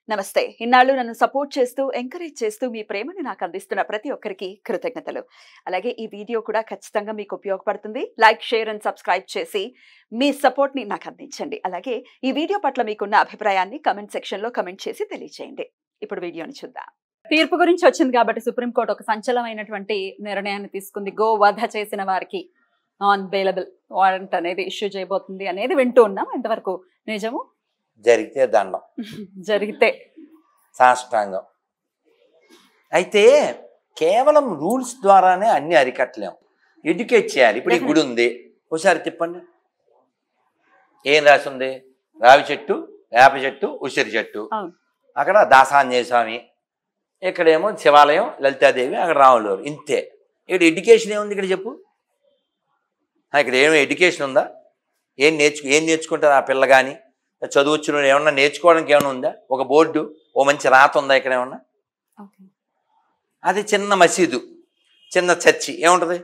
నమస్తే. ఇన్నాళ్ళు నన్ను సపోర్ట్ చేస్తూ, ఎంకరేజ్ చేస్తూ మీ ప్రేమను నాకు అందిస్తున్న ప్రతి ఒక్కరికి కృతజ్ఞతలు. అలాగే ఈ వీడియో కూడా ఖచ్చితంగా మీకు ఉపయోగపడుతుంది. లైక్, షేర్ అండ్ సబ్స్క్రైబ్ చేసి మీ సపోర్ట్‌ని నాకు అందించండి. అలాగే ఈ వీడియో పట్ల మీకున్న అభిప్రాయాన్ని కామెంట్ సెక్షన్‌లో కామెంట్ చేసి తెలియజేయండి. ఇప్పుడు వీడియోని చూద్దాం. తీర్పు గురించి వచ్చింది కాబట్టి సుప్రీంకోర్టు ఒక సంచలనమైనటువంటి నిర్ణయాన్ని తీసుకుంది. గోవధ చేసిన వారికి నాన్ బెయిలబుల్ వారెంట్ అనేది ఇష్యూ చేయబోతుంది అనేది వింటూ ఉన్నాం. ఎంతవరకు నిజము? జరిగితే దండం, జరిగితే సాష్టాంగం. అయితే కేవలం రూల్స్ ద్వారానే అన్ని అరికట్టలేం, ఎడ్యుకేట్ చేయాలి. ఇప్పుడు ఈ గుడి ఉంది, ఒకసారి తిప్పండి. ఏం రాసి ఉంది? రావి చెట్టు, వేప చెట్టు, ఉసిరి చెట్టు. అక్కడ దాసాంజనేయ స్వామి, ఇక్కడేమో శివాలయం, లలితాదేవి, అక్కడ రాములు. ఇంతే. ఇక్కడ ఎడ్యుకేషన్ ఏముంది? ఇక్కడ చెప్పు. ఇక్కడ ఏమో ఎడ్యుకేషన్ ఉందా? ఏం నేర్చుకుంటారు ఆ పిల్ల? కానీ చదువుచ్చిన ఏమన్నా నేర్చుకోవడానికి ఏమైనా ఉందా? ఒక బోర్డు, ఓ మంచి రాత ఉందా ఇక్కడ ఏమన్నా? అది చిన్న మసీదు, చిన్న చర్చి ఏముంటది?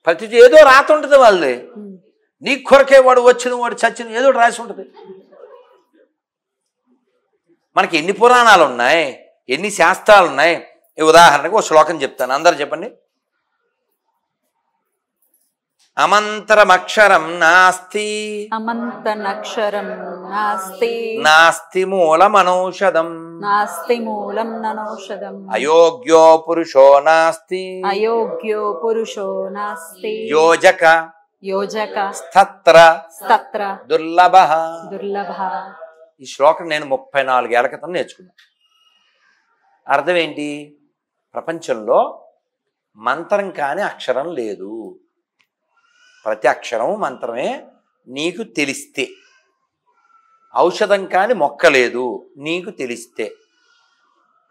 ప్రతి ఏదో రాత ఉంటుంది వాళ్ళది. నీ కొరకే వాడు వచ్చిన, వాడు చచ్చిన, ఏదో రాసి ఉంటుంది. మనకి ఎన్ని పురాణాలు ఉన్నాయి, ఎన్ని శాస్త్రాలు ఉన్నాయి. ఉదాహరణకు ఒక శ్లోకం చెప్తాను, అందరు చెప్పండి. అమంతరమక్షరం నాస్తి, అమంతనక్షరం నాస్తి, నాస్తి మూలమనౌషధం, నాస్తి మూలం ననౌషధం, అయోగ్యో పురుషో నాస్తి, అయోగ్యో పురుషో నాస్తి, యోజక యోజక స్తత్ర స్తత్ర దుర్లభః. దుర్లభ. ఈ శ్లోకం నేను 34 ఏళ్ల క్రితం నేర్చుకున్నాను. అర్థం ఏంటి? ప్రపంచంలో మంత్రం కాని అక్షరం లేదు. ప్రతి అక్షరం మంత్రమే నీకు తెలిస్తే. ఔషధం కాని మొక్క లేదు నీకు తెలిస్తే.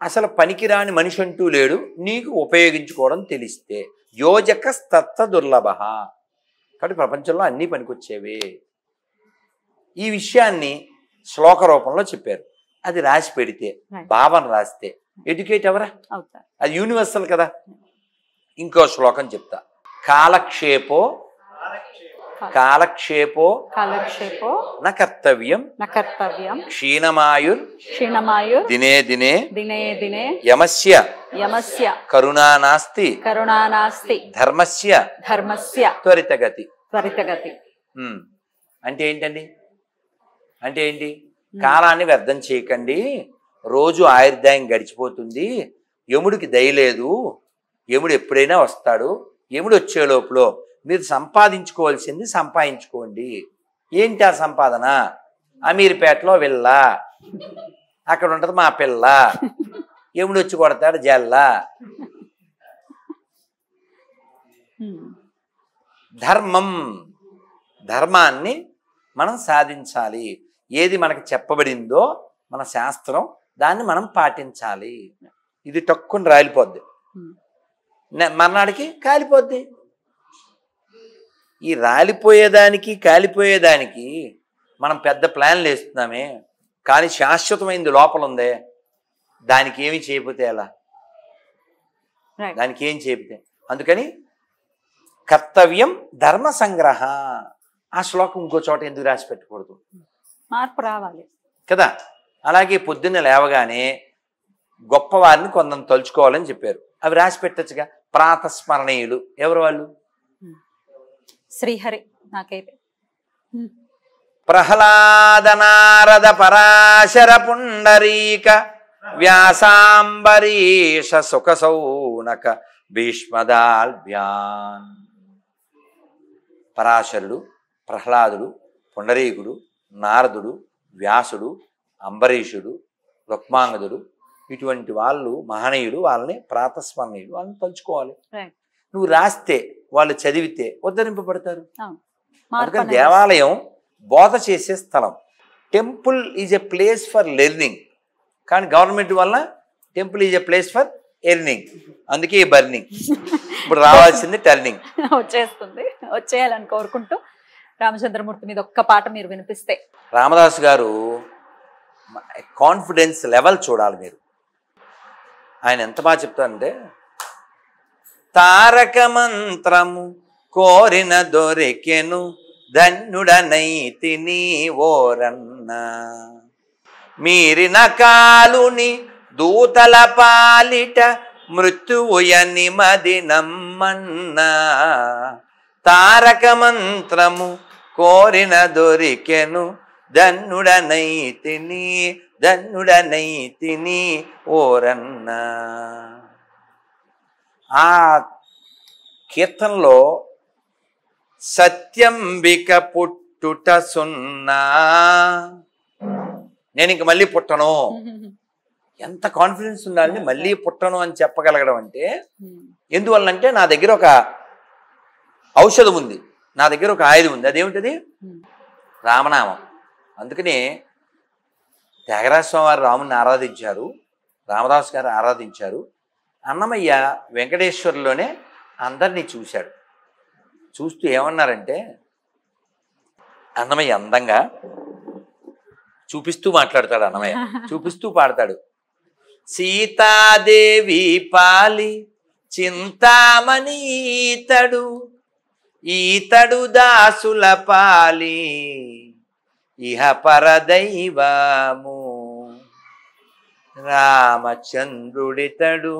అసలు పనికిరాని మనిషి అంటూ లేడు నీకు ఉపయోగించుకోవడం తెలిస్తే. యోజక స్తత్ర దుర్లభః. కాబట్టి ప్రపంచంలో అన్నీ పనికొచ్చేవే. ఈ విషయాన్ని శ్లోక రూపంలో చెప్పారు. అది రాసి పెడితే, భావన రాస్తే ఎడ్యుకేట్ ఎవరా? అది యూనివర్సల్ కదా. ఇంకో శ్లోకం చెప్తా. కాలక్షేపో కాలక్షేపో కాలక్షేపో న కర్తవ్యం, న కర్తవ్యం, క్షీణమాయుర్ క్షీణమాయుర్ దినే దినే, దినే దినే, యమస్య యమస్య కరుణా నాస్తి, కరుణా నాస్తి, ధర్మస్య ధర్మస్య త్వరితగతి. త్వరితగతి అంటే ఏంటండి? అంటే ఏంటి? కాలాన్ని వ్యర్థం చేయకండి. రోజు ఆయుర్దాయం గడిచిపోతుంది. యముడికి దయలేదు. యముడు ఎప్పుడైనా వస్తాడు. యముడు వచ్చే లోపల మీరు సంపాదించుకోవాల్సింది సంపాదించుకోండి. ఏంటి ఆ సంపాదన? అమీర్పేటలో విల్లా, అక్కడ ఉంటుంది మా పిల్ల, యముడు వచ్చి కొడతాడు జల్లా. ధర్మం, ధర్మాన్ని మనం సాధించాలి. ఏది మనకి చెప్పబడిందో మన శాస్త్రం, దాన్ని మనం పాటించాలి. ఇది టక్కుని రాలిపోద్ది, మర్నాడికి కాలిపోద్ది. ఈ రాలిపోయేదానికి కాలిపోయేదానికి మనం పెద్ద ప్లాన్లు వేస్తున్నామే, కానీ శాశ్వతమైంది లోపల ఉందే. దానికి ఏమి చేయకపోతే ఎలా? దానికి ఏం చేయకపోతే. అందుకని కర్తవ్యం ధర్మ సంగ్రహ. ఆ శ్లోకం ఇంకో చోట ఎందుకు రాసి పెట్టకూడదు? మార్పు రావాలి కదా. అలాగే పొద్దున్న లేవగానే గొప్పవారిని కొందరు తలుచుకోవాలని చెప్పారు. అవి రాసి పెట్టచ్చుగా. ప్రాతస్మరణీయులు ఎవరు వాళ్ళు? శ్రీహరి. నాకైతే ప్రహ్లాద, నారద, పరాశర, పుండరీక, వ్యాసాంబరీష, సుఖ, సౌనక, భీష్మదాల్భ్యాన్. పరాశరుడు, ప్రహ్లాదుడు, పుండరీకుడు, నారదుడు, వ్యాసుడు, అంబరీషుడు, రుక్మాంగదుడు, ఇటువంటి వాళ్ళు మహనీయులు. వాళ్ళని ప్రాతస్మరణీయులు, వాళ్ళని తలుచుకోవాలి. నువ్వు రాస్తే, వాళ్ళు చదివితే ఉద్ధరింపబడతారు. అందుకని దేవాలయం బోధ చేసే స్థలం. Temple is a place for learning, కానీ గవర్నమెంట్ వల్ల temple is a place for earning. అందుకే ఈ బర్నింగ్. ఇప్పుడు రావాల్సింది టర్నింగ్. వచ్చేస్తుంది, వచ్చేయాలని కోరుకుంటూ రామచంద్రమూర్తి మీద ఒక్క పాట మీరు వినిపిస్తే. రామదాసు గారు కాన్ఫిడెన్స్ లెవెల్ చూడాలి మీరు. ఆయన ఎంత బాగా చెప్తారంటే, తారక మంత్రము కోరిన దొరికెను, ధన్యుడనైతిని ఓరన్న. మీరిన కాలుని దూతల పాలిట మృత్యువుయని మది నమ్మన్నా తారక మంత్రము కోరిన దొరికెను ధన్యుడనైతిని ధన్యుడనైతిని ఓరన్నా. ఆ కీర్తనలో సత్యంబిక పుట్టుట సున్నా, నేను ఇంక మళ్ళీ పుట్టను, ఎంత కాన్ఫిడెన్స్ ఉండాలని మళ్ళీ పుట్టను అని చెప్పగలగడం అంటే. ఎందువల్లంటే నా దగ్గర ఒక ఔషధం ఉంది, నా దగ్గర ఒక ఆయుధం ఉంది. అదేమిటది? రామనామం. అందుకనే త్యాగరాజ స్వామి వారు రాముని ఆరాధించారు, రామదాస్ గారు ఆరాధించారు. అన్నమయ్య వెంకటేశ్వరులోనే అందరినీ చూశాడు. చూస్తూ ఏమన్నారంటే, అన్నమయ్య అందంగా చూపిస్తూ మాట్లాడతాడు, అన్నమయ్య చూపిస్తూ పాడతాడు. సీతాదేవి పాలి చింతామణి ఈతడు, ఈతడు దాసుల పాలి ఇహ పరదైవము, రామచంద్రుడితడు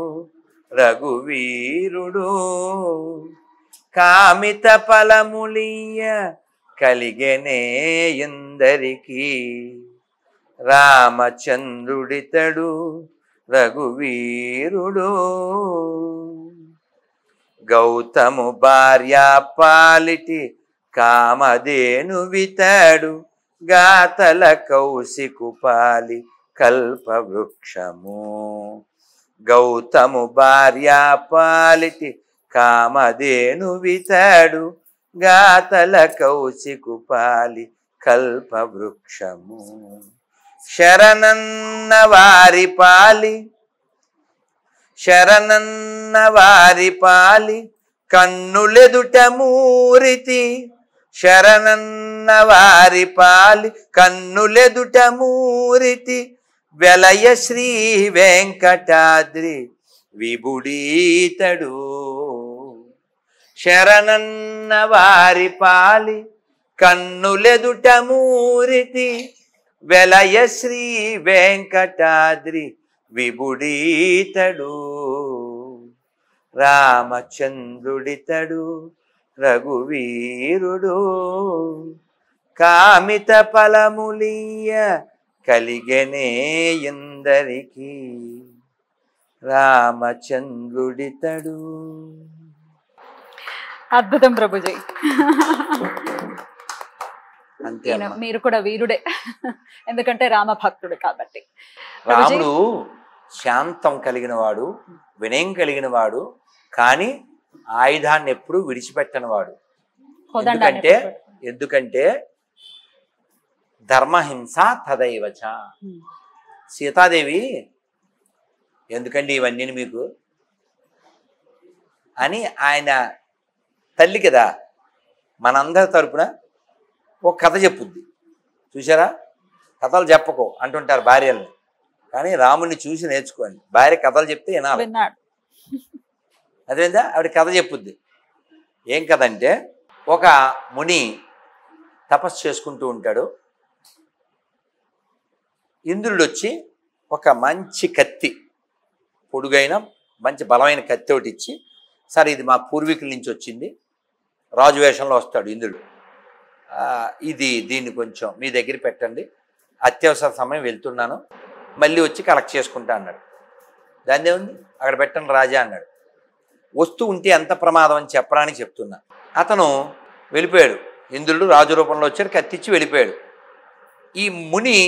రఘువీరుడు, కామిత ఫలములియ కలిగెనే ఎందరికీ, రామచంద్రుడితడు రఘువీరుడు, గౌతము భార్య పాలిటి కామధేను వితడు, గాతల కౌశికు పాలి కల్పవృక్షము, గౌతము భార్య పాలిటి కామధేను వితడు, గాతల కౌశికు పాలి కల్పవృక్షము, శరణన్న వారి పాలి శరణన్న వారి పాలి కన్నులెదుట మూరితి, శరణన్న వారి పాలి కన్నులెదుట మూరితి, వెలయ శ్రీ వెంకటాద్రి విభుడీతడు, శరణన్న వారి పాలి కన్నులెదుట మూరితి, వెలయ శ్రీ వెంకటాద్రి విభుడీతడు, రామచంద్రుడితడు రఘువీరుడు, కామిత ఫలములియ కలిగెనే ఎందరికీ, రామచంద్రుడితడు. అద్భుతం ప్రభుజీ. అంతే, మీరు కూడా వీరుడే, ఎందుకంటే రామ భక్తుడు కాబట్టి. రాముడు శాంతం కలిగిన వాడు, వినయం కలిగిన వాడు, కానీ ఆయుధాన్ని ఎప్పుడు విడిచిపెట్టని వాడు. ఎందుకంటే ధర్మహింస తదైవచ. సీతాదేవి ఎందుకండి ఇవన్నీ మీకు అని ఆయన తల్లి కదా, మనందరి తరపున ఒక కథ చెప్పుద్ది. చూసారా, కథలు చెప్పకు అంటుంటారు భార్యల్ని, కానీ రాముడిని చూసి నేర్చుకోండి. భార్య కథలు చెప్తే వినాలి. అదేందా ఆవిడ కథ చెప్పుద్ది. ఏం కథ అంటే, ఒక ముని తపస్సు చేసుకుంటూ ఉంటాడు. ఇంద్రుడు వచ్చి ఒక మంచి కత్తి, పొడుగైన మంచి బలమైన కత్తి ఒకటి ఇచ్చి, సరే ఇది మా పూర్వీకుల నుంచి వచ్చింది, రాజు వేషంలో వస్తాడు ఇంద్రుడు, దీన్ని కొంచెం మీ దగ్గర పెట్టండి, అత్యవసర సమయం వెళ్తున్నాను, మళ్ళీ వచ్చి కలెక్ట్ చేసుకుంటా అన్నాడు. దాన్ని ఏముంది, అక్కడ పెట్టండి రాజా అన్నాడు. వస్తూ ఉంటే ఎంత ప్రమాదం అని చెప్పడానికి చెప్తున్నా. అతను వెళ్ళిపోయాడు. ఇంద్రుడు రాజు రూపంలో వచ్చాడు, కత్తిచ్చి వెళ్ళిపోయాడు. ఈ ముని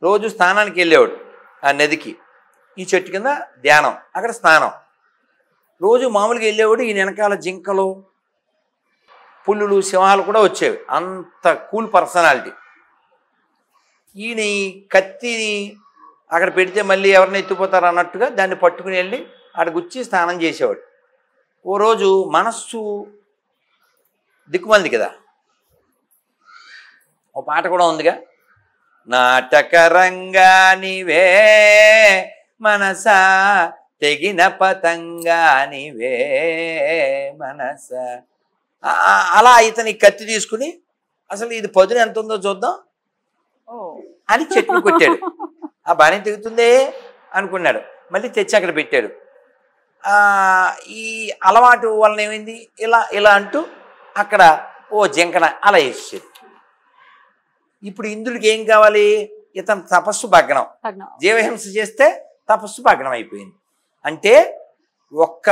రోజు స్నానానికి వెళ్ళేవాడు ఆ నదికి, ఈ చెట్టు కింద ధ్యానం, అక్కడ స్నానం. రోజు మామూలుగా వెళ్ళేవాడు. ఈ వెనకాల జింకలు, పుల్లులు, సింహాలు కూడా వచ్చేవి. అంత కూల్ పర్సనాలిటీ. ఈయన కత్తిని అక్కడ పెడితే మళ్ళీ ఎవరిని ఎత్తిపోతారు అన్నట్టుగా దాన్ని పట్టుకుని వెళ్ళి అక్కడ గుచ్చి స్నానం చేసేవాడు. ఓ రోజు మనస్సు దిక్కుమంది కదా, ఓ పాట కూడా ఉందిగా, నాటక రంగానివే మనసా తెగిన పతంగానివే మనస. అలా ఇతని కత్తి తీసుకుని అసలు ఇది పదును ఎంత ఉందో చూద్దాం అని చెట్టును కొట్టాడు. ఆ బాగానే తెగుతుందే అనుకున్నాడు, మళ్ళీ తెచ్చి అక్కడ పెట్టాడు. ఈ అలవాటు వలన ఏమైంది, ఇలా ఇలా అంటూ అక్కడ ఓ జింకన అలా వేసాడు. ఇప్పుడు ఇంద్రుడికి ఏం కావాలి, ఇతను తపస్సు భగ్నం, జీవహింస చేస్తే తపస్సు భగ్నం అయిపోయింది. అంటే ఒక్క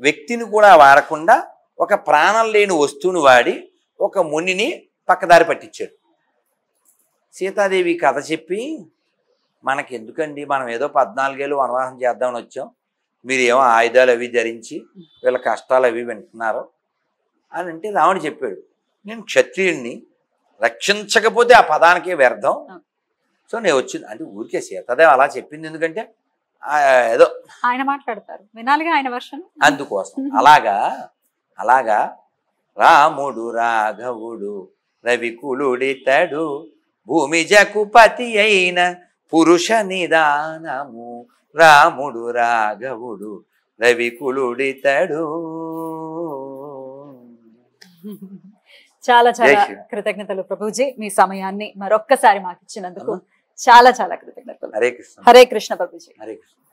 వ్యక్తిని కూడా వాడకుండా ఒక ప్రాణం లేని వస్తువుని వాడి ఒక మునిని పక్కదారి పట్టించాడు. సీతాదేవి కథ చెప్పి, మనకి ఎందుకండి, మనం ఏదో 14 ఏళ్ళు వనవాసం చేద్దామని వచ్చాం, మీరు ఏమో ఆయుధాలు అవి ధరించి వీళ్ళ కష్టాలు అవి వింటున్నారు అని అంటే రాముడు చెప్పాడు, నేను క్షత్రియుడిని, రక్షించకపోతే ఆ పదానికే వ్యర్థం. సో నేను వచ్చింది అంటే ఊరికే సీతాదేవి అలా చెప్పింది ఎందుకంటే ఏదో ఆయన మాట్లాడతారు, వినాలిగా ఆయన వర్షన్, అందుకోసం. అలాగా రాముడు రాఘవుడు రవికులుడితడు, భూమి జకుపతి అయిన పురుష నిదానము, రాముడు రాఘవుడు రవికులుడితడు. చాలా చాలా కృతజ్ఞతలు ప్రభుజీ, మీ సమయాన్ని మరొక్కసారి మాకు ఇచ్చినందుకు చాలా చాలా కృతజ్ఞతలు. హరే కృష్ణ. హరే కృష్ణ ప్రభుజీ. హరే కృష్ణ.